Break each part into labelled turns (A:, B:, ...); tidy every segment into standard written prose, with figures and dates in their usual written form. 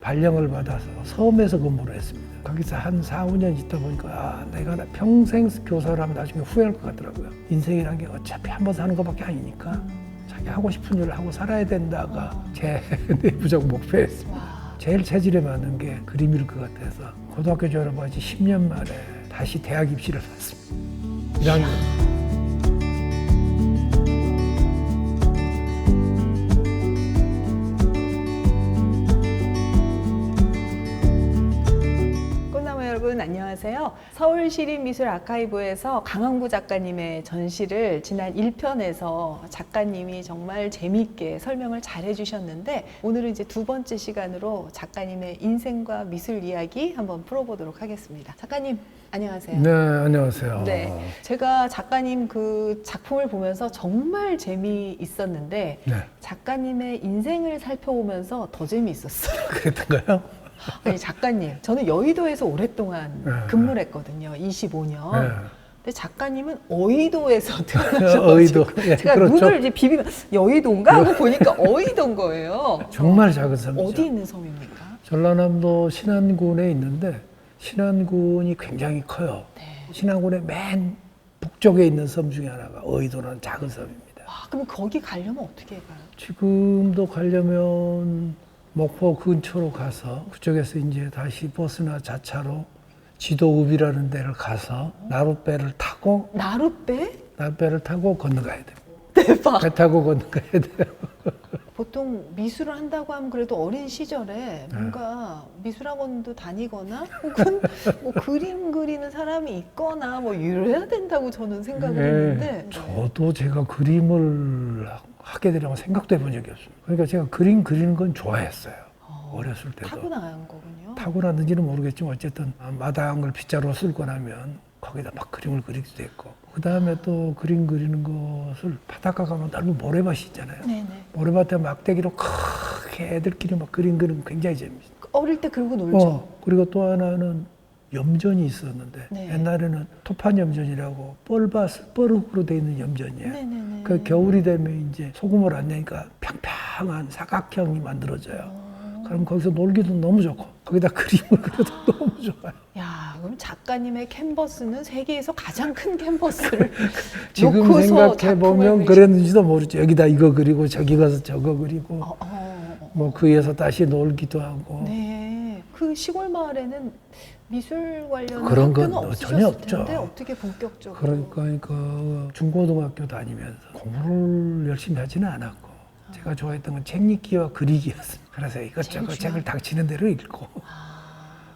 A: 발령을 받아서 섬에서 근무를 했습니다. 거기서 한 4, 5년 있다 보니까 내가 평생 교사를 하면 나중에 후회할 것 같더라고요. 인생이란 게 어차피 한 번 사는 것밖에 아니니까 자기 하고 싶은 일을 하고 살아야 된다가 제 내부적 목표였습니다. 제일 체질에 맞는 게 그림일 것 같아서 고등학교 졸업한 지 10년 만에 다시 대학 입시를 봤습니다. 1학년.
B: 여러분 안녕하세요. 서울시립미술아카이브에서 강항구 작가님의 전시를 지난 1편에서 작가님이 정말 재미있게 설명을 잘 해주셨는데 오늘은 이제 두 번째 시간으로 작가님의 인생과 미술 이야기 한번 풀어보도록 하겠습니다. 작가님 안녕하세요.
A: 네, 안녕하세요.
B: 네, 제가 작가님 그 작품을 보면서 정말 재미있었는데
A: 네.
B: 작가님의 인생을 살펴보면서 더 재미있었어요.
A: 그랬던가요?
B: 아니 작가님, 저는 여의도에서 오랫동안 근무를 했거든요. 25년.
A: 네.
B: 근데 작가님은 어이도에서 태어나셔가지고
A: 어이도. 예,
B: 제가
A: 그렇죠.
B: 눈을 이제 비비면 여의도인가 하고 보니까 어이도인 거예요.
A: 정말 작은 섬이죠.
B: 어디 있는 섬입니까?
A: 전라남도 신안군에 있는데 신안군이 굉장히 커요.
B: 네.
A: 신안군의 맨 북쪽에 있는 섬 중에 하나가 어이도라는 작은 섬입니다.
B: 와, 그럼 거기 가려면 어떻게 가요?
A: 지금도 가려면 목포 근처로 가서 그쪽에서 이제 다시 버스나 자차로 지도읍이라는 데를 가서 나룻배를 타고 건너가야 돼요.
B: 대박.
A: 배 타고 건너가야 돼요.
B: 보통 미술을 한다고 하면 그래도 어린 시절에 뭔가 미술학원도 다니거나 혹은 뭐 그림 그리는 사람이 있거나 뭐 이래야 된다고 저는 생각을 했는데
A: 저도 제가 그림을 하게 되려고 생각도 해본 적이 없습니다. 그러니까 제가 그림 그리는 건 좋아했어요. 어렸을 때도.
B: 타고난 거군요.
A: 타고났는지는 모르겠지만 어쨌든 마당을 빗자루 쓸고 나면 거기다 막 그림을 그리기도 했고 그 다음에 또 그림 그리는 것을 바닷가 가면 넓은 모래밭이 있잖아요.
B: 네네.
A: 모래밭에 막대기로 크게 애들끼리 막 그림 그리는 거 굉장히 재밌어요.
B: 어릴 때 그러고 놀죠.
A: 그리고 또 하나는 염전이 있었는데
B: 네.
A: 옛날에는 토판 염전이라고 뻘흙으로 돼 있는 염전이에요.
B: 네네네.
A: 그 겨울이 되면 이제 소금을 안 내니까 평평한 사각형이 만들어져요. 그럼 거기서 놀기도 너무 좋고 거기다 그림을 그려도 너무 좋아요.
B: 야, 그럼 작가님의 캔버스는 세계에서 가장 큰 캔버스를
A: 지금
B: 놓고서
A: 생각해 보면 그랬는지도 모르죠. 여기다 이거 그리고 저기 가서 저거 그리고 뭐 그 위에서 다시 놀기도 하고.
B: 네, 그 시골 마을에는 미술 관련
A: 그런 건
B: 학교는
A: 전혀
B: 없으셨을
A: 없죠.
B: 텐데 어떻게 본격적으로?
A: 그러니까 중고등학교 다니면서 공부를 열심히 하지는 않았고 제가 좋아했던 건 책 읽기와 그리기였습니다. 그래서 이것저것 책을 닥치는 대로 읽고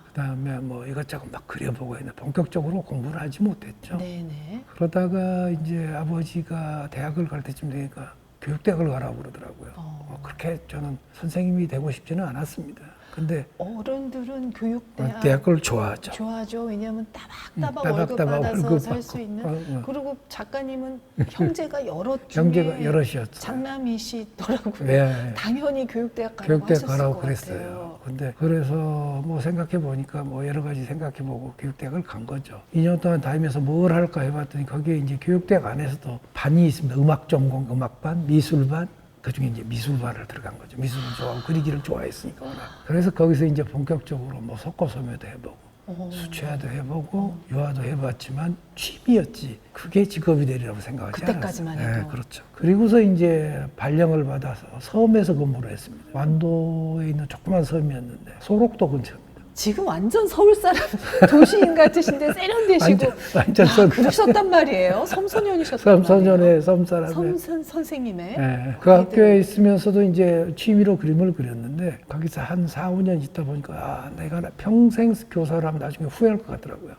A: 그다음에 뭐 이것저것 막 그려보고 했는데 본격적으로 공부를 하지 못했죠.
B: 네네.
A: 그러다가 이제 아버지가 대학을 갈 때쯤 되니까 교육대학을 가라고 그러더라고요. 그렇게 저는 선생님이 되고 싶지는 않았습니다. 근데
B: 어른들은 교육대학
A: 대학을 좋아하죠.
B: 좋아하죠. 왜냐하면 따박따박 월급 받아서 살 수 있는. 그리고 작가님은 형제가 여럿 중에
A: 형제가 여럿이었죠.
B: 장남이시더라고요.
A: 네.
B: 당연히 교육대학 가라고
A: 교육대학
B: 하셨을
A: 가라고
B: 것
A: 그랬어요.
B: 같아요.
A: 근데 그래서 뭐 생각해 보니까 뭐 여러 가지 생각해 보고 교육대학을 간 거죠. 2년 동안 다니면서 뭘 할까 해봤더니 거기에 이제 교육대학 안에서도 반이 있습니다. 음악 전공, 음악반, 미술반. 그 중에 이제 미술반을 들어간 거죠. 미술을 좋아하고 그리기를 좋아했으니까. 그래서 거기서 이제 본격적으로 뭐 석고소묘도 해보고 수채화도 해보고 유화도 해봤지만 취미였지. 그게 직업이 되리라고 생각하지
B: 그때까지만
A: 않았어요.
B: 해도.
A: 네, 그렇죠. 그리고서 이제 발령을 받아서 섬에서 근무를 했습니다. 완도에 있는 조그만 섬이었는데 소록도 근처입니다.
B: 지금 완전 서울 사람 도시인 같으신데 세련되시고
A: 완전
B: 그러셨단 말이에요. 섬소년이셨단 말이에요.
A: 섬소년의 섬사람의
B: 선생님의
A: 네, 그 학교에 있으면서도 이제 취미로 그림을 그렸는데 거기서 한 4, 5년 있다 보니까 내가 평생 교사를 하면 나중에 후회할 것 같더라고요.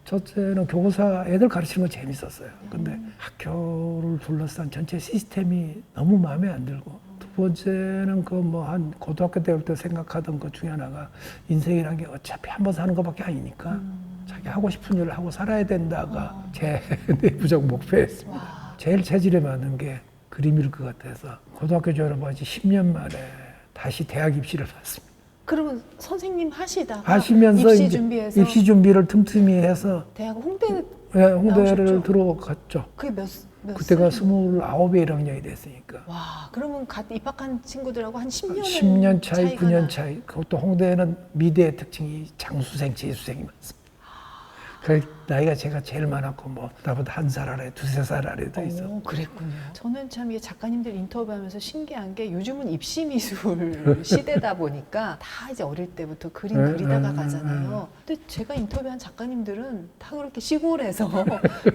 A: 첫째는 교사 애들 가르치는 건 재밌었어요. 근데 학교를 둘러싼 전체 시스템이 너무 마음에 안 들고 두 번째는 그 뭐 한 고등학교 때부터 생각하던 것 중에 하나가 인생이란 게 어차피 한 번 사는 것밖에 아니니까 자기 하고 싶은 일을 하고 살아야 된다가 제 내부적 목표였습니다. 제일 체질에 맞는 게 그림일 것 같아서 고등학교 졸업한 지 10년 만에 다시 대학 입시를 봤습니다.
B: 그러면 선생님
A: 하시면서
B: 입시
A: 이제
B: 준비해서
A: 입시 준비를 틈틈이 해서
B: 대학 홍대
A: 홍대를
B: 나오셨죠?
A: 들어갔죠.
B: 그게
A: 그때가 29에 1학년이 됐으니까.
B: 와, 그러면 갓 입학한 친구들하고 한 10년은
A: 10년 차이,
B: 차이가
A: 9년 차이. 그것도 홍대는 미대의 특징이 장수생, 재수생이 많습니다. 그 나이가 제가 제일 많았고 뭐 나보다 한 살 아래, 두세 살 아래 더 있어.
B: 오, 그랬군요. 저는 참 이게 작가님들 인터뷰하면서 신기한 게 요즘은 입시 미술 시대다 보니까 다 이제 어릴 때부터 그림 그리다가 가잖아요. 근데 제가 인터뷰한 작가님들은 다 그렇게 시골에서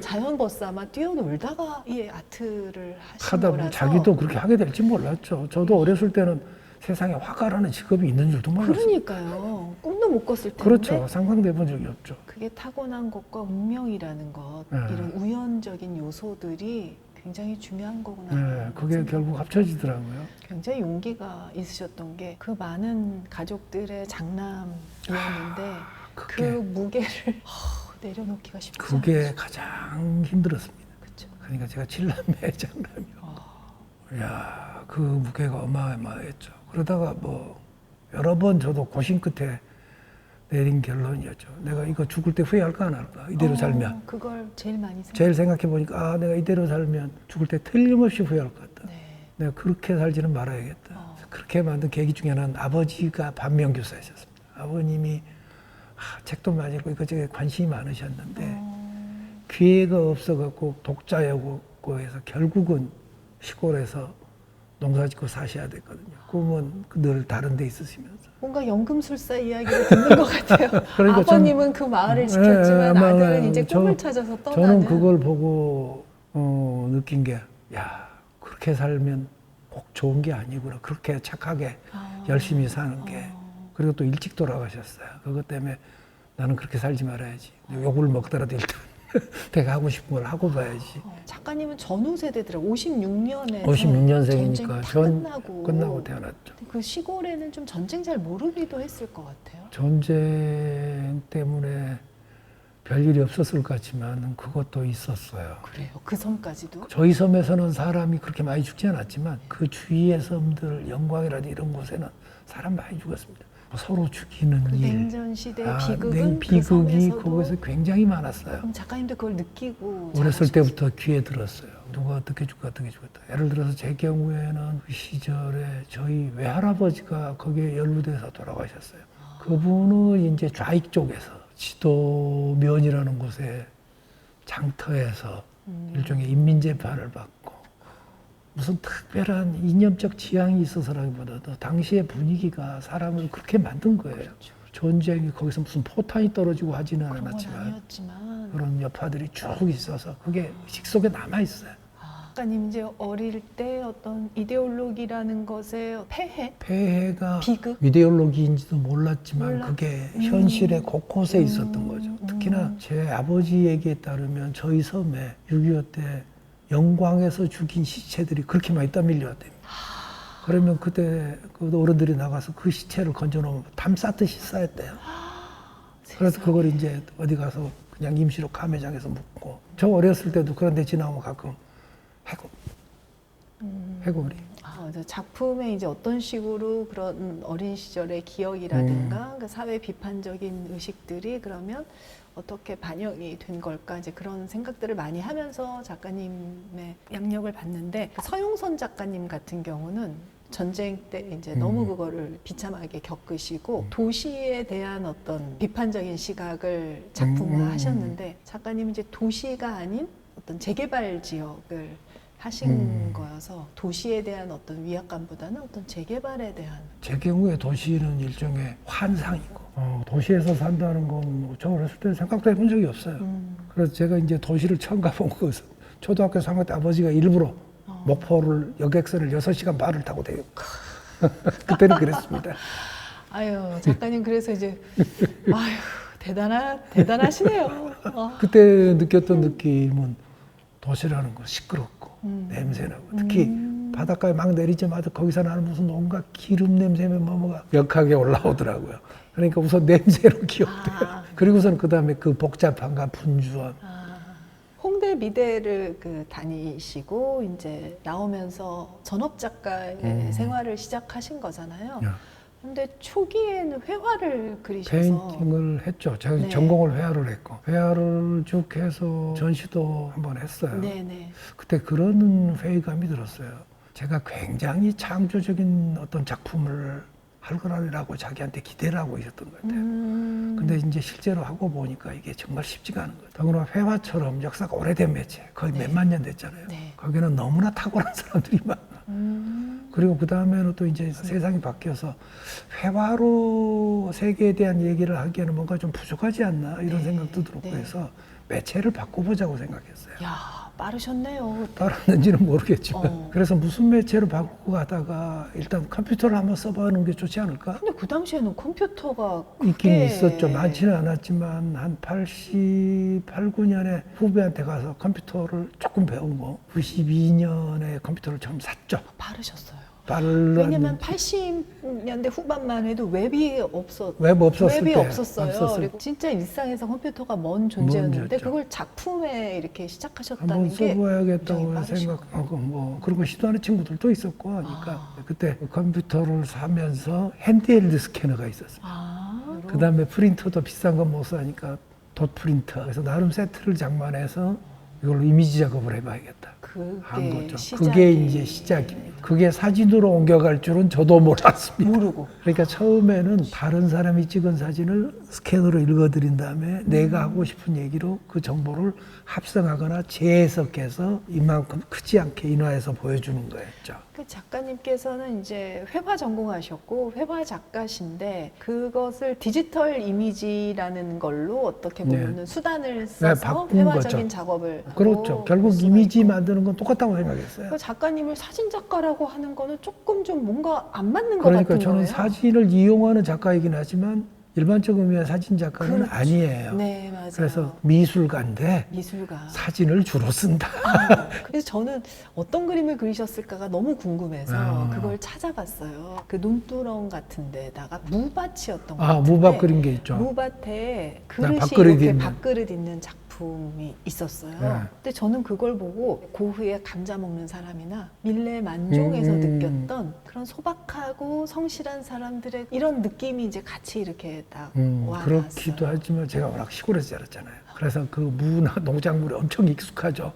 B: 자연 벗삼아 뛰어놀다가 이 아트를 하신
A: 하다 보면
B: 거라서
A: 자기도 그렇게 하게 될지 몰랐죠. 저도 어렸을 때는 세상에 화가라는 직업이 있는 줄도 몰랐어요.
B: 그러니까요. 꿈도 못 꿨을 텐데
A: 그렇죠. 상상돼 본 적이 없죠.
B: 그게 타고난 것과 운명이라는 것, 이런 우연적인 요소들이 굉장히 중요한 거구나.
A: 네, 그게 결국 합쳐지더라고요.
B: 굉장히 용기가 있으셨던 게 그 많은 가족들의 장남이었는데 그
A: 그게,
B: 무게를 내려놓기가 쉽지
A: 그게
B: 않죠.
A: 가장 힘들었습니다.
B: 그렇죠.
A: 그러니까 제가 7남매 장남이요. 이야, 그 무게가 어마어마했죠. 그러다가 뭐 여러 번 저도 고심 끝에 내린 결론이었죠. 내가 이거 죽을 때 후회할까 안 할까? 이대로 살면.
B: 그걸 제일 많이 생각.
A: 제일 생각해 보니까 내가 이대로 살면 죽을 때 틀림없이 후회할 것 같다.
B: 네.
A: 내가 그렇게 살지는 말아야겠다. 그렇게 만든 계기 중에 하나는 아버지가 반면교사이셨습니다. 아버님이 책도 많이 읽고 이것저것 관심이 많으셨는데 기회가 없어갖고 독자였고 해서 결국은 시골에서 농사짓고 사셔야 됐거든요. 꿈은 늘 다른 데 있으시면서.
B: 뭔가 연금술사 이야기를 듣는 것 같아요.
A: 그러니까
B: 아버님은 그 마을을 지켰지만 아들은 이제 꿈을 찾아서 떠나는.
A: 저는 그걸 보고 느낀 게, 야, 그렇게 살면 꼭 좋은 게 아니구나. 그렇게 착하게 열심히 사는 게. 그리고 또 일찍 돌아가셨어요. 그것 때문에 나는 그렇게 살지 말아야지. 욕을 먹더라도 일단 내가 하고 싶은 걸 하고 봐야지.
B: 작가님은 전후 세대더라고요. 56년에
A: 56년생이니까 끝나고 태어났죠.
B: 그 시골에는 좀 전쟁 잘 모르기도 했을 것 같아요.
A: 전쟁 때문에 별일이 없었을 것 같지만 그것도 있었어요.
B: 그래요? 그 섬까지도?
A: 저희 섬에서는 사람이 그렇게 많이 죽지 않았지만 그 주위의 섬들, 영광이라든지 이런 곳에는 사람 많이 죽었습니다. 서로 죽이는
B: 그
A: 일.
B: 냉전 시대의 비극은 그
A: 비극이
B: 섬에서도.
A: 그곳에 굉장히 많았어요.
B: 그럼 작가님도 그걸 느끼고
A: 어렸을
B: 자라셨어요?
A: 때부터 귀에 들었어요. 누가 어떻게 죽고 어떻게 죽었다. 예를 들어서 제 경우에는 그 시절에 저희 외할아버지가 거기에 연루돼서 돌아가셨어요. 그분은 이제 좌익 쪽에서 지도면이라는 곳에 장터에서 일종의 인민재판을 받고 무슨 특별한 이념적 지향이 있어서라기보다도 당시의 분위기가 사람을 그렇게 만든 거예요.
B: 그렇죠.
A: 전쟁이 거기서 무슨 포탄이 떨어지고 하지는
B: 그런 건
A: 않았지만
B: 아니었지만.
A: 그런 여파들이 쭉 있어서 그게 식 속에 남아있어요.
B: 작가님 이제 어릴 때 어떤 이데올로기라는 것의
A: 폐해가
B: 비극?
A: 이데올로기인지도 몰랐지만 그게 현실의 곳곳에 있었던 거죠. 특히나 제 아버지 얘기에 따르면 저희 섬에 6.25 때 영광에서 죽인 시체들이 그렇게 많이 떠밀려왔대요. 그러면 그때 그 어른들이 나가서 그 시체를 건져놓으면 담 쌓듯이 쌓였대요. 그래서 그걸 이제 어디 가서 그냥 임시로 감회장에서 묵고. 저 어렸을 때도 그런 데 지나오면 가끔 해골이.
B: 작품에 이제 어떤 식으로 그런 어린 시절의 기억이라든가 그 사회 비판적인 의식들이 그러면 어떻게 반영이 된 걸까 이제 그런 생각들을 많이 하면서 작가님의 양력을 봤는데 서용선 작가님 같은 경우는 전쟁 때 이제 너무 그거를 비참하게 겪으시고 도시에 대한 어떤 비판적인 시각을 작품화하셨는데 작가님은 이제 도시가 아닌 어떤 재개발 지역을 하신 거여서 도시에 대한 어떤 위압감보다는 어떤 재개발에 대한.
A: 제 경우에 도시는 일종의 환상이고 도시에서 산다는 건 저 어렸을 때 생각도 해본 적이 없어요. 그래서 제가 이제 도시를 처음 가본 것은 초등학교 3학년 때 아버지가 일부러 목포를 여객선을 6시간 반을 타고 대요. 그때는 그랬습니다.
B: 아유 작가님 그래서 이제 아유 대단하시네요.
A: 그때 느꼈던 느낌은 도시라는 거 시끄럽고 냄새나고 특히 바닷가에 막 내리자마자 거기서 나는 무슨 온갖 기름 냄새면 뭐가 역하게 올라오더라고요. 그러니까 우선 냄새로 기억돼요. 그리고서는 그 다음에 그 복잡함과 분주함.
B: 홍대 미대를 다니시고 이제 나오면서 전업 작가의 생활을 시작하신 거잖아요. 근데 초기에는 회화를 그리셔서
A: 페인팅을 했죠. 제가
B: 네.
A: 전공을 회화를 했고 회화를 쭉 해서 전시도 한번 했어요.
B: 네네.
A: 그때 그런 회의감이 들었어요. 제가 굉장히 창조적인 어떤 작품을 할 거라고 자기한테 기대를 하고 있었던 것 같아요. 근데 이제 실제로 하고 보니까 이게 정말 쉽지가 않은 거예요. 더구나 회화처럼 역사가 오래된 매체, 거의
B: 네.
A: 몇만 년 됐잖아요.
B: 네.
A: 거기는 너무나 탁월한 사람들이 많아. 그리고 그 다음에는 또 이제 세상이 바뀌어서 회화로 세계에 대한 얘기를 하기에는 뭔가 좀 부족하지 않나 이런
B: 네.
A: 생각도 들었고
B: 네.
A: 해서 매체를 바꿔보자고 생각했어요.
B: 야, 빠르셨네요.
A: 따랐는지는 모르겠지만
B: 어.
A: 그래서 무슨 매체를 바꾸고 가다가 일단 컴퓨터를 한번 써보는 게 좋지 않을까?
B: 근데 그 당시에는 컴퓨터가
A: 있긴
B: 크게
A: 있었죠. 많지는 않았지만 한 88, 9년에 후배한테 가서 컴퓨터를 조금 배우고 92년에 컴퓨터를 처음 샀죠.
B: 빠르셨어요.
A: 빨랐는지
B: 왜냐면 80년대 후반만 해도 웹이
A: 웹 없었을
B: 웹이
A: 때
B: 없었어요.
A: 없었을
B: 그리고 진짜 일상에서 컴퓨터가 먼 존재였는데
A: 먼저였죠.
B: 그걸 작품에 이렇게
A: 한번
B: 시작하셨다는 게
A: 써봐야겠다고
B: 굉장히
A: 생각하고 뭐 그리고 시도하는 친구들도 있었고 하니까
B: 아.
A: 그때 컴퓨터를 사면서 핸드헬드 스캐너가 있었어요. 그 다음에 프린터도 비싼 건 못 사니까 덧 프린터. 그래서 나름 세트를 장만해서 이걸로 이미지 작업을 해봐야겠다. 한
B: 그게
A: 거죠.
B: 시작이
A: 그게 이제 시작입니다. 그게 사진으로 옮겨갈 줄은 저도 몰랐습니다.
B: 모르고.
A: 그러니까 처음에는 다른 사람이 찍은 사진을 스캔으로 읽어드린 다음에 내가 하고 싶은 얘기로 그 정보를 합성하거나 재해석해서 이만큼 크지 않게 인화해서 보여주는 거였죠.
B: 그 작가님께서는 이제 회화 전공하셨고 회화 작가신데 그것을 디지털 이미지라는 걸로 어떻게 보면은 수단을 써서
A: 바꾼
B: 회화적인
A: 거죠.
B: 작업을
A: 그렇죠.
B: 하고
A: 결국
B: 볼 수가
A: 이미지
B: 있고.
A: 만드는 건 똑같다고 생각했어요.
B: 그 작가님을 사진 작가라고 하는 거는 조금 좀 뭔가 안 맞는 것
A: 그러니까
B: 같은
A: 저는
B: 거예요.
A: 사진을 이용하는 작가이긴 하지만 일반적 의미의 사진 작가는
B: 그렇죠.
A: 아니에요.
B: 네, 맞아요.
A: 그래서 미술가인데
B: 미술가.
A: 사진을 주로 쓴다.
B: 그래서 저는 어떤 그림을 그리셨을까가 너무 궁금해서 그걸 찾아봤어요. 그 눈두렁 같은 데다가 무밭이었던 것 같은데
A: 무박 그린 게 있죠.
B: 무밭에 그릇이
A: 밥그릇
B: 이렇게
A: 있는.
B: 밥그릇 있는 작품이 있었어요.
A: 네.
B: 근데 저는 그걸 보고 고흐의 감자 먹는 사람이나 밀레 만종에서 느꼈던 그런 소박하고 성실한 사람들의 이런 느낌이 이제 같이 이렇게 딱 와닿았어요.
A: 그렇기도 하지만 제가 워낙 시골에서 자랐잖아요. 그래서 그 무나 농작물에 엄청 익숙하죠.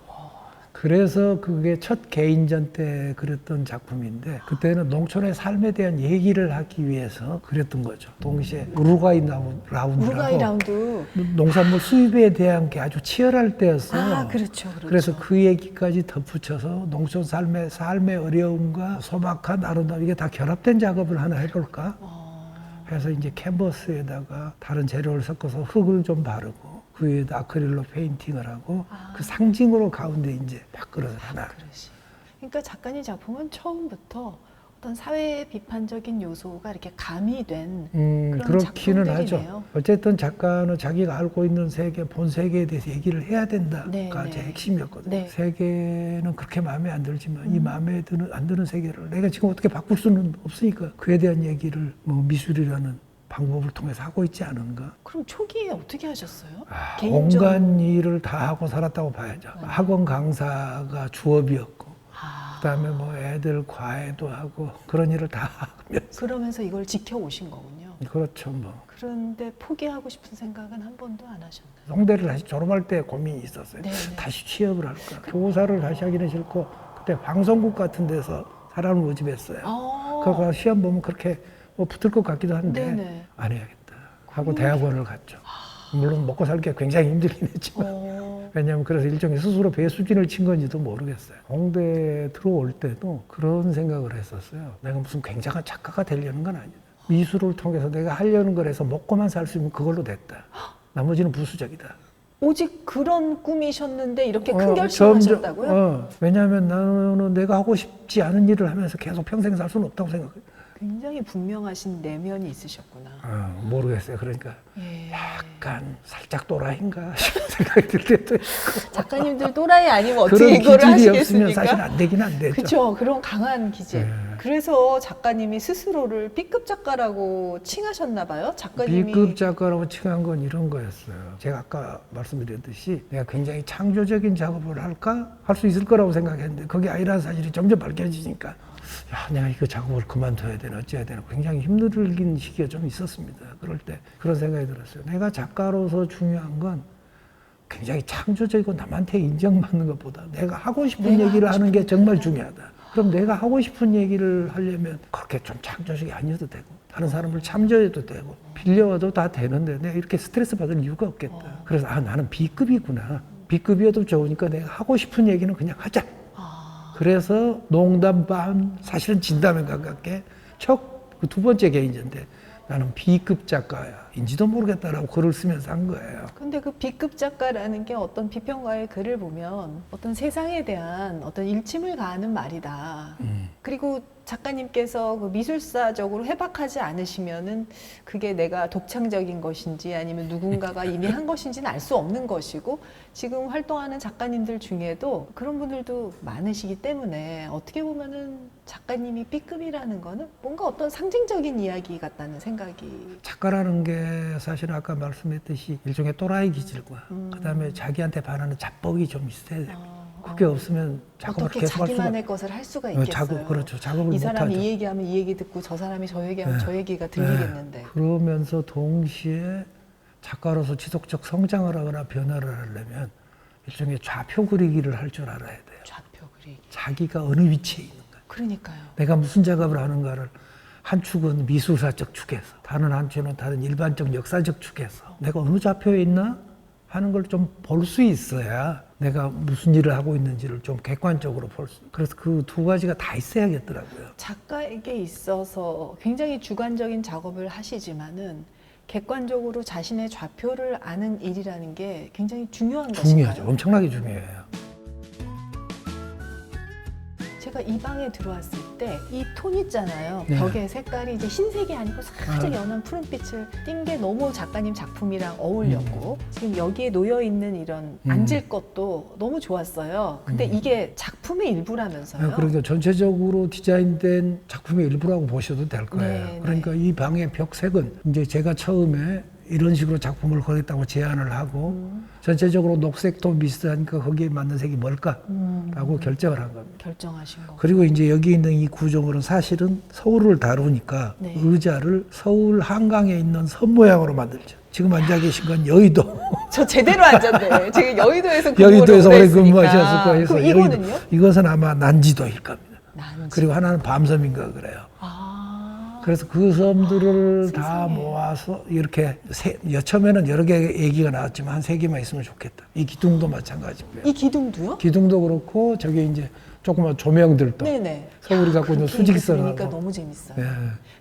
A: 그래서 그게 첫 개인전 때 그렸던 작품인데 그때는 농촌의 삶에 대한 얘기를 하기 위해서 그렸던 거죠. 동시에 우루과이 라운드라고
B: 우루과이 라운드.
A: 농산물 수입에 대한 게 아주 치열할 때였어요.
B: 그렇죠, 그렇죠.
A: 그래서 그 얘기까지 덧붙여서 농촌 삶의 어려움과 소박한 아름다움 이게 다 결합된 작업을 하나 해볼까? 해서 이제 캔버스에다가 다른 재료를 섞어서 흙을 좀 바르고 그 위에다 아크릴로 페인팅을 하고 그 상징으로 가운데 이제 밥그릇을 하나.
B: 그러니까 작가님 작품은 처음부터 어떤 사회 비판적인 요소가 이렇게 가미된 그런
A: 그렇기는
B: 작품들이네요.
A: 하죠. 어쨌든 작가는 자기가 알고 있는 세계, 본 세계에 대해서 얘기를 해야 된다가
B: 네,
A: 제
B: 네.
A: 핵심이었거든요.
B: 네.
A: 세계는 그렇게 마음에 안 들지만 이 마음에 안 드는 세계를 내가 지금 어떻게 바꿀 수는 없으니까 그에 대한 얘기를 뭐 미술이라는 방법을 통해서 하고 있지 않은가?
B: 그럼 초기에 어떻게 하셨어요?
A: 온갖 일을 다 하고 살았다고 봐야죠. 학원 강사가 주업이었고 그다음에 뭐 애들 과외도 하고 그런 일을 다 하면서
B: 그러면서 이걸 지켜오신 거군요.
A: 그렇죠 뭐.
B: 그런데 포기하고 싶은 생각은 한 번도 안 하셨나요?
A: 성대를 다시 졸업할 때 고민이 있었어요.
B: 네네.
A: 다시 취업을 할까? 교사를 다시 하기는 싫고 그때 방송국 같은 데서 사람을 모집했어요. 그거 시험 보면 그렇게 뭐 붙을 것 같기도 한데
B: 네네.
A: 안 해야겠다 하고 대학원을 갔죠. 물론 먹고 살기가 굉장히 힘들긴 했지만 왜냐하면 그래서 일종의 스스로 배 수진을 친 건지도 모르겠어요. 공대 들어올 때도 그런 생각을 했었어요. 내가 무슨 굉장한 작가가 되려는 건 아니다. 미술을 통해서 내가 하려는 걸 해서 먹고만 살 수 있으면 그걸로 됐다. 나머지는 부수적이다.
B: 오직 그런 꿈이셨는데 이렇게 큰 결심하셨다고요?
A: 왜냐하면 나는 내가 하고 싶지 않은 일을 하면서 계속 평생 살 수는 없다고 생각해요.
B: 굉장히 분명하신 내면이 있으셨구나.
A: 모르겠어요. 그러니까
B: 예.
A: 약간 살짝 또라이인가 싶은 생각이 들 때도 있고.
B: 작가님들 또라이 아니면 어떻게
A: 그런
B: 이거를
A: 기질이 없으면
B: 하시겠습니까?
A: 사실 안 되긴 안 되죠.
B: 그렇죠. 그런 강한 기질.
A: 네.
B: 그래서 작가님이 스스로를 B급 작가라고 칭하셨나 봐요. 작가님이
A: B급 작가라고 칭한 건 이런 거였어요. 제가 아까 말씀드렸듯이 내가 굉장히 창조적인 작업을 할까? 할 수 있을 거라고 생각했는데 그게 아니라는 사실이 점점 밝혀지니까 야, 내가 이거 작업을 그만둬야 되나 어찌해야 되나 굉장히 힘들긴 시기가 좀 있었습니다. 그럴 때 그런 생각이 들었어요. 내가 작가로서 중요한 건 굉장히 창조적이고 남한테 인정받는 것보다 내가 하고 싶은 얘기를 하는 게 정말 중요하다. 그럼 내가 하고 싶은 얘기를 하려면 그렇게 좀 창조적이 아니어도 되고 다른 사람을 참조해도 되고 빌려와도 다 되는데 내가 이렇게 스트레스 받을 이유가 없겠다. 그래서 나는 B급이구나. B급이어도 좋으니까 내가 하고 싶은 얘기는 그냥 하자. 그래서 농담 반 사실은 진담에 가깝게 그 두 번째 개인전인데 나는 B급 작가인지도 모르겠다라고 글을 쓰면서 한 거예요.
B: 근데 그 B급 작가라는 게 어떤 비평가의 글을 보면 어떤 세상에 대한 어떤 일침을 가하는 말이다. 그리고 작가님께서 그 미술사적으로 해박하지 않으시면은 그게 내가 독창적인 것인지 아니면 누군가가 이미 한 것인지는 알 수 없는 것이고 지금 활동하는 작가님들 중에도 그런 분들도 많으시기 때문에 어떻게 보면은 작가님이 B급이라는 거는 뭔가 어떤 상징적인 이야기 같다는 생각이.
A: 작가라는 게 사실 아까 말씀했듯이 일종의 또라이 기질과 그다음에 자기한테 반하는 자뻑이 좀 있어야 돼요. 그게 없으면 작업을
B: 어떻게
A: 계속 할 수가
B: 자기만의 것을 할 수가 있겠어요.
A: 그렇죠. 작업을
B: 이 사람이
A: 못하죠.
B: 이 얘기하면 이 얘기 듣고 저 사람이 저 얘기하면 저 얘기가 들리겠는데.
A: 그러면서 동시에 작가로서 지속적 성장을 하거나 변화를 하려면 일종의 좌표 그리기를 할 줄 알아야 돼요.
B: 좌표 그리기.
A: 자기가 어느 위치에 있는가.
B: 그러니까요.
A: 내가 무슨 작업을 하는가를 한 축은 미술사적 축에서 다른 한 축은 다른 일반적 역사적 축에서 내가 어느 좌표에 있나 하는 걸 좀 볼 수 있어야 내가 무슨 일을 하고 있는지를 좀 객관적으로 볼 수. 그래서 그 두 가지가 다 있어야겠더라고요.
B: 작가에게 있어서 굉장히 주관적인 작업을 하시지만은 객관적으로 자신의 좌표를 아는 일이라는 게 굉장히 중요한
A: 중요하죠.
B: 것인가요?
A: 엄청나게 중요해요.
B: 제가 이 방에 들어왔을 때 이 톤 있잖아요.
A: 네.
B: 벽의 색깔이 이제 흰색이 아니고 살짝 연한 푸른빛을 띈 게 너무 작가님 작품이랑 어울렸고 지금 여기에 놓여 있는 이런 앉을 것도 너무 좋았어요. 근데 이게 작품의 일부라면서요.
A: 그러니까 전체적으로 디자인된 작품의 일부라고 보셔도 될 거예요.
B: 네,
A: 그러니까 이 방의 벽색은 이제 제가 처음에 이런 식으로 작품을 그렸다고 제안을 하고 전체적으로 녹색도 비슷하니까 거기에 맞는 색이 뭘까라고 결정을 한 겁니다.
B: 결정하신 거.
A: 그리고 이제 여기 있는 이 구조물은 사실은 서울을 다루니까
B: 네.
A: 의자를 서울 한강에 있는 선 모양으로 만들죠. 지금 앉아 계신 건 여의도.
B: 저 제대로 앉았네. 제가 여의도에서
A: 여의도에서 오래
B: 근무했으니까.
A: 근무하셨을 거예요.
B: 그럼
A: 그래서
B: 이거는요?
A: 이것은 아마 난지도일 겁니다.
B: 난지.
A: 그리고 하나는 밤섬인가 그래요.
B: 아.
A: 그래서 그 섬들을 다
B: 세상에.
A: 모아서 이렇게 처음에는 여러 개 얘기가 나왔지만 한 3개만 있으면 좋겠다. 이 기둥도 마찬가지고요.
B: 이 기둥도요?
A: 기둥도 그렇고 저기 이제 조그만 조명들도
B: 네네.
A: 서울이 갖고 있는 수직선하고.
B: 그러니까 너무 재밌어요.
A: 예.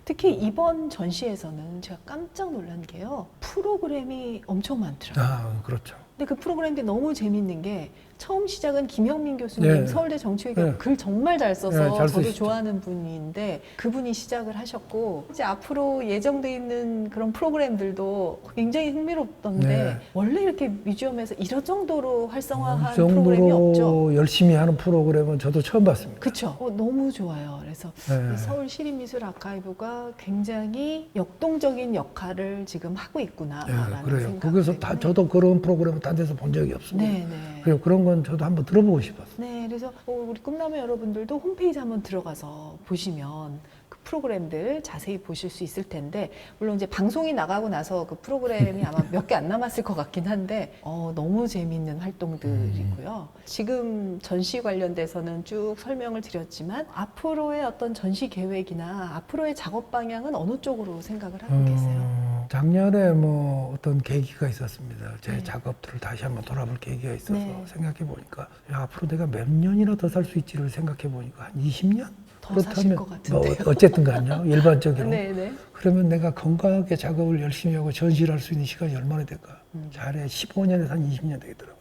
B: 특히 이번 전시에서는 제가 깜짝 놀란 게요. 프로그램이 엄청 많더라고요.
A: 그렇죠.
B: 근데 그 프로그램이 너무 재밌는 게 처음 시작은 김영민 교수님
A: 네.
B: 서울대 정치외교
A: 네.
B: 글 정말 잘 써서
A: 네, 잘
B: 저도
A: 쓰시죠.
B: 좋아하는 분인데 그분이 시작을 하셨고 이제 앞으로 예정돼 있는 그런 프로그램들도 굉장히 흥미롭던데
A: 네.
B: 원래 이렇게 뮤지엄에서 이런 정도로 활성화한
A: 이
B: 프로그램이 없죠.
A: 정도로 열심히 하는 프로그램은 저도 처음 봤습니다.
B: 그렇죠. 너무 좋아요. 그래서
A: 네.
B: 이 서울시립미술 아카이브가 굉장히 역동적인 역할을 지금 하고 있구나라는
A: 그래요.
B: 생각.
A: 거기서 다 저도 그런 프로그램을 딴 데서 본 적이 없습니다.
B: 네, 네.
A: 그리고 그런 건 저도 한번 들어보고 싶었어요.
B: 네, 그래서 우리 꿈나무 여러분들도 홈페이지 한번 들어가서 보시면 그 프로그램들 자세히 보실 수 있을 텐데 물론 이제 방송이 나가고 나서 그 프로그램이 아마 몇 개 안 남았을 것 같긴 한데 너무 재미있는 활동들이고요. 지금 전시 관련돼서는 쭉 설명을 드렸지만 앞으로의 어떤 전시 계획이나 앞으로의 작업 방향은 어느 쪽으로 생각을 하고 계세요?
A: 작년에 뭐 어떤 계기가 있었습니다. 제
B: 네.
A: 작업들을 다시 한번 돌아볼 계기가 있어서
B: 네.
A: 생각해 보니까 앞으로 내가 몇 년이나 더 살 수 있지를 생각해 보니까 한 20년?
B: 더 사실 것 같은데요.
A: 어쨌든 간요. 일반적으로.
B: 네, 네.
A: 그러면 내가 건강하게 작업을 열심히 하고 전시를 할 수 있는 시간이 얼마나 될까? 잘해 15년에서 한 20년 되겠더라고요.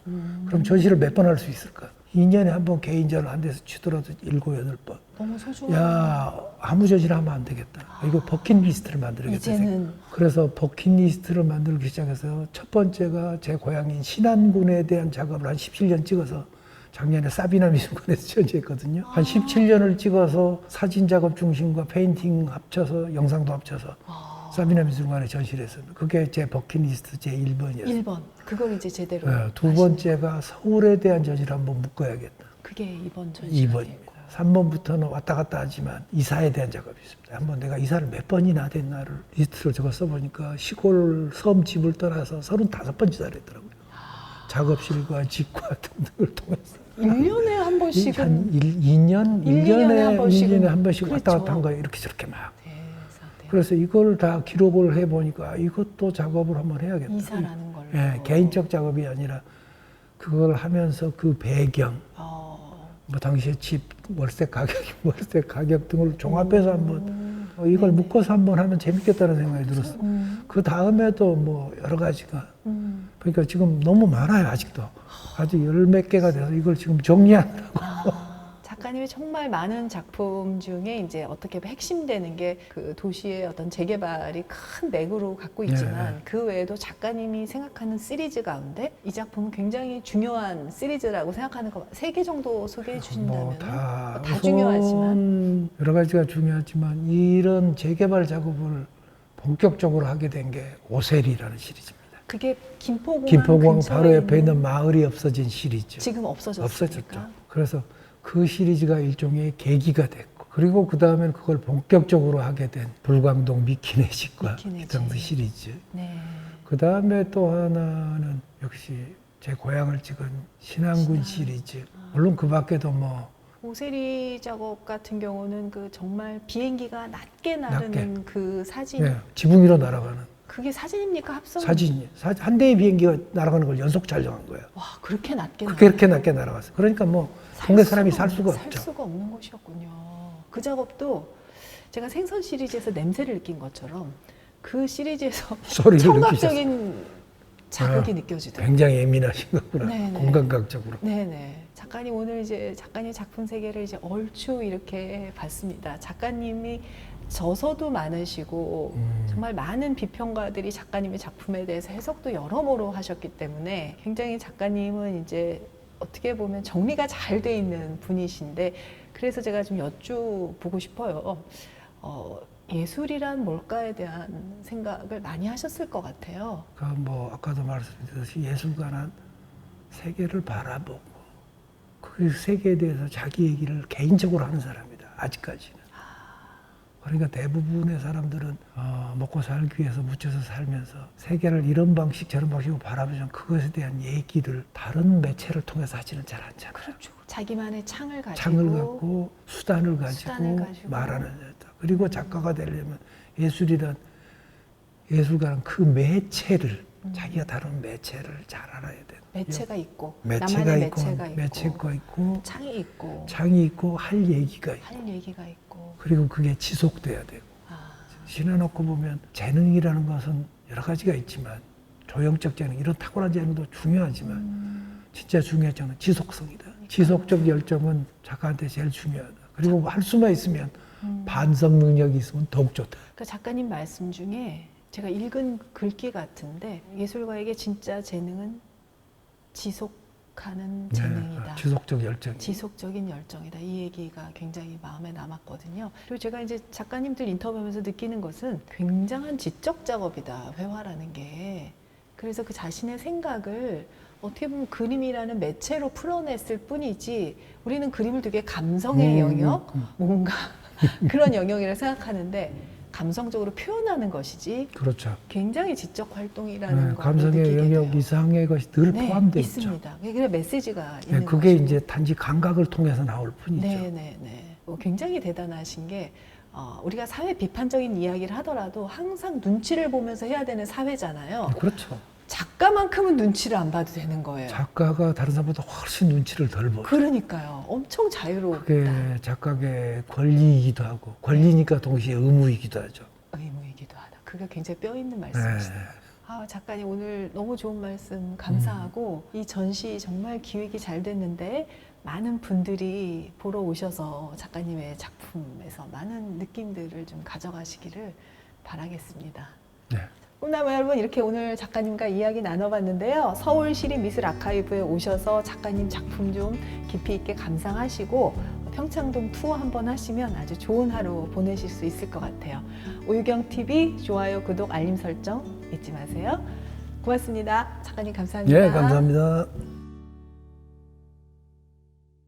A: 그럼 전시를 몇 번 할 수 있을까? 2년에 한 번 개인전을 한 데서 치더라도 7, 8번.
B: 너무 소중한.
A: 야, 아무 전시를 하면 안 되겠다. 이거 버킷리스트를 만들어야겠다.
B: 이제는
A: 그래서 버킷리스트를 만들기 시작해서 첫 번째가 제 고향인 신안군에 대한 작업을 한 17년 찍어서 작년에 사비나 미술관에서 전시했거든요. 한 17년을 찍어서 사진 작업 중심과 페인팅 합쳐서 영상도 합쳐서 사비나 미술관에 전시를 했습니다. 그게 제 버킷리스트 제 1번이었어요.
B: 1번. 그걸 이제 제대로.
A: 두 번째가 서울에 대한 전시를 한번 묶어야겠다.
B: 그게 이번 전시가
A: 2번입니다.
B: 됐고요.
A: 3번부터는 왔다 갔다 하지만 이사에 대한 작업이 있습니다. 한번 내가 이사를 몇 번이나 됐나를 리스트를 적어 써보니까 시골 섬 집을 떠나서 35번 이사를 했더라고요. 작업실과 집과 등등을 통해서.
B: 1년에 한 번씩은
A: 한 2년, 1년에
B: 한 번씩은.
A: 1년에 한 번씩 왔다
B: 그렇죠.
A: 갔다 한 거예요. 이렇게 저렇게 막.
B: 대상.
A: 그래서 이걸 다 기록을 해보니까 이것도 작업을 한번 해야겠다.
B: 이사라는 걸로.
A: 예, 개인적 작업이 아니라 그걸 하면서 그 배경, 뭐 당시에 집 월세 가격 등을 종합해서 한번 이걸
B: 네네.
A: 묶어서 한번 하면 재밌겠다는 생각이 들었어요. 그 다음에도 뭐 여러 가지가 그러니까 지금 너무 많아요 아직도. 아직 10몇 개가 돼서 이걸 지금 정리하느라고.
B: 작가님의 정말 많은 작품 중에 이제 어떻게 보면 핵심되는 게 그 도시의 어떤 재개발이 큰 맥으로 갖고 있지만
A: 네.
B: 그 외에도 작가님이 생각하는 시리즈 가운데 이 작품은 굉장히 중요한 시리즈라고 생각하는 거 3개 정도 소개해 주신다면
A: 뭐다
B: 중요하지만
A: 여러 가지가 중요하지만 이런 재개발 작업을 본격적으로 하게 된 게 오셀이라는 시리즈입니다.
B: 그게 김포공항
A: 김포공항
B: 근처에
A: 바로 옆에 있는 마을이 없어진 시리즈.
B: 지금 없어졌습니까?
A: 없어졌죠. 그래서 그 시리즈가 일종의 계기가 됐고 그리고 그 다음엔 그걸 본격적으로 하게 된 불광동 미키네식과
B: 미키네식.
A: 기성도 시리즈.
B: 네.
A: 그 다음에 또 하나는 역시 제 고향을 찍은 신안군 시리즈. 물론 그 밖에도 뭐
B: 오세리 작업 같은 경우는 그 정말 비행기가 낮게 나르는 그 사진
A: 예, 지붕 위로 날아가는
B: 그게 사진입니까? 합성?
A: 사진이 한 대의 비행기가 날아가는 걸 연속 촬영한 거예요.
B: 와 그렇게 낮게
A: 그렇게 낮게 날아갔어요. 그러니까 뭐 동네 사람이 살 수가
B: 살
A: 없죠.
B: 수가 없는 곳이었군요. 그 작업도 제가 생선 시리즈에서 냄새를 느낀 것처럼 그 시리즈에서
A: 소리를
B: 청각적인 자극이 느껴지더라고요.
A: 굉장히 예민하신 거구나.
B: 네네.
A: 공감각적으로.
B: 네네. 작가님 오늘 이제 작가님 작품 세계를 이제 얼추 이렇게 봤습니다. 작가님이 저서도 많으시고 정말 많은 비평가들이 작가님의 작품에 대해서 해석도 여러모로 하셨기 때문에 굉장히 작가님은 이제 어떻게 보면 정리가 잘 돼 있는 분이신데 그래서 제가 좀 여쭤보고 싶어요. 예술이란 뭘까에 대한 생각을 많이 하셨을 것 같아요.
A: 그러니까 뭐 아까도 말씀드렸듯이 예술가는 세계를 바라보고 그 세계에 대해서 자기 얘기를 개인적으로 하는 사람이다. 아직까지는. 그러니까 대부분의 사람들은 먹고 살기 위해서 묻혀서 살면서 세계를 이런 방식 저런 방식으로 바라보지만 그것에 대한 얘기를 다른 매체를 통해서 하지는 잘 않잖아요.
B: 그렇죠. 자기만의 창을 가지고
A: 창을 갖고 수단을 가지고 말하는 여자. 그리고 작가가 되려면 예술가는 그 매체를 자기가 다루는 매체를 잘 알아야 돼.
B: 매체가 있고
A: 매체가
B: 나만의
A: 있고 매체가 있고 창이 있고 할 얘기가 있고 그리고 그게 지속돼야 되고 지나놓고 보면 재능이라는 것은 여러 가지가 있지만 조형적 재능 이런 탁월한 재능도 중요하지만 진짜 중요한 점은 지속성이다. 지속적 열정은 작가한테 제일 중요하다. 그리고 할 수만 있으면 반성 능력이 있으면 더욱 좋다.
B: 그러니까 작가님 말씀 중에 제가 읽은 글귀 같은데 예술가에게 진짜 재능은 지속하는 재능이다.
A: 지속적 열정.
B: 지속적인 열정이다. 이 얘기가 굉장히 마음에 남았거든요. 그리고 제가 이제 작가님들 인터뷰하면서 느끼는 것은 굉장한 지적 작업이다. 회화라는 게. 그래서 그 자신의 생각을 어떻게 보면 그림이라는 매체로 풀어냈을 뿐이지 우리는 그림을 되게 감성의 영역, 뭔가 그런 영역이라 생각하는데 감성적으로 표현하는 것이지
A: 그렇죠.
B: 굉장히 지적 활동이라는 걸
A: 감성의
B: 느끼게
A: 영역
B: 돼요.
A: 이상의 것이 늘
B: 네,
A: 포함되어 있죠.
B: 있습니다. 그게 메시지가 있는
A: 그게
B: 것이고.
A: 이제 단지 감각을 통해서 나올 뿐이죠.
B: 네네네. 굉장히 대단하신 게 우리가 사회 비판적인 이야기를 하더라도 항상 눈치를 보면서 해야 되는 사회잖아요.
A: 그렇죠.
B: 작가만큼은 눈치를 안 봐도 되는 거예요.
A: 작가가 다른 사람보다 훨씬 눈치를 덜 보죠.
B: 그러니까요. 엄청 자유롭다.
A: 그게 작가의 권리이기도 하고 권리니까 동시에 의무이기도 하죠.
B: 의무이기도 하다. 그게 굉장히 뼈 있는 말씀이시네요. 작가님 오늘 너무 좋은 말씀 감사하고 이 전시 정말 기획이 잘 됐는데 많은 분들이 보러 오셔서 작가님의 작품에서 많은 느낌들을 좀 가져가시기를 바라겠습니다.
A: 네.
B: 꿈나무 여러분 이렇게 오늘 작가님과 이야기 나눠봤는데요. 서울시립미술아카이브에 오셔서 작가님 작품 좀 깊이 있게 감상하시고 평창동 투어 한번 하시면 아주 좋은 하루 보내실 수 있을 것 같아요. 오유경TV 좋아요, 구독, 알림 설정 잊지 마세요. 고맙습니다. 작가님 감사합니다.
A: 예, 감사합니다.